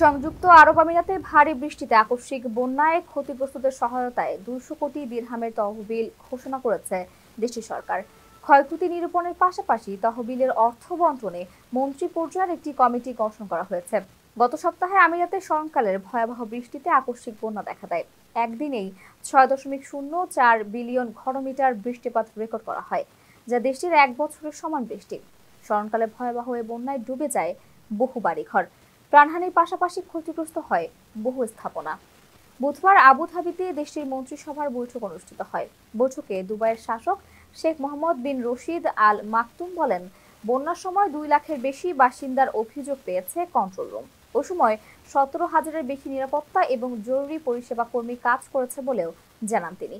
সংযুক্ত আরব আমিরাতে ভারী বৃষ্টিতে আকস্মিক বন্যায় ক্ষতিগ্রস্তদের সহায়তায় 200 কোটি দিরহামের তহবিল ঘোষণা করেছে দেশটির সরকার। ক্ষয়ক্ষতি নিরূপণের পাশাপাশি তহবিলের অর্থ বণ্টনে মন্ত্রী পর্যায়ের একটি কমিটি গঠন করা হয়েছে। গত সপ্তাহে আমিরাতে স্মরণকালের ভয়াবহ বৃষ্টিতে আকস্মিক বন্যা দেখা দেয়। একদিনেই 6.04 বিলিয়ন ঘনমিটার বৃষ্টিপাত রেকর্ড করা হয়, যা দেশটির এক বছরের সমান বৃষ্টি। স্মরণকালে ভয়াবহ এ বন্যায় ডুবে যায় বহু বাড়িঘর, প্রাণহানির পাশাপাশি ক্ষতিগ্রস্ত হয় বহু স্থাপনা। বুধবার আবুধাবিতে দেশটির মন্ত্রিসভার বৈঠক অনুষ্ঠিত হয়। বৈঠকে দুবাইয়ের শাসক শেখ মোহাম্মদ বিন রশিদ আল মাকতুম বলেন, বন্যার সময় 2 লাখের বেশি বাসিন্দার অভিযোগ পেয়েছে কন্ট্রোল রুম। ওই সময় 17,000-এর বেশি নিরাপত্তা এবং জরুরি পরিষেবা কর্মী কাজ করেছে বলেও জানান তিনি।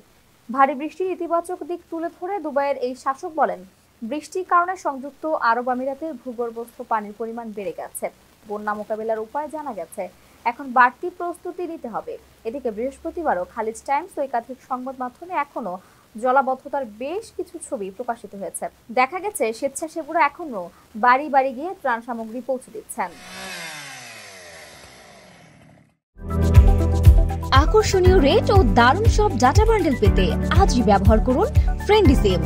ভারী বৃষ্টির ইতিবাচক দিক তুলে ধরে দুবাইয়ের এই শাসক বলেন, বৃষ্টির কারণে সংযুক্ত আরব আমিরাতে ভূগর্ভস্থ পানির পরিমাণ বেড়ে গেছে। বন্যা মোকাবেলার উপায় জানা গেছে, এখন বাড়তি প্রস্তুতি নিতে হবে। এদিকে বৃহস্পতিবারও খালিজ টাইমস ও একাধিক সংবাদ মাধ্যমে এখনো জলাবদ্ধতার বেশ কিছু ছবি প্রকাশিত হয়েছে। দেখা গেছে স্বেচ্ছাসেবীরা এখনো বাড়ি বাড়ি গিয়ে ত্রাণ সামগ্রী পৌঁছে দিচ্ছেন। আকর্ষণীয় রেট ও দারুণ সব ডাটা বান্ডেল পেতে আজই ব্যবহার করুন ফ্রেন্ডলি সিম।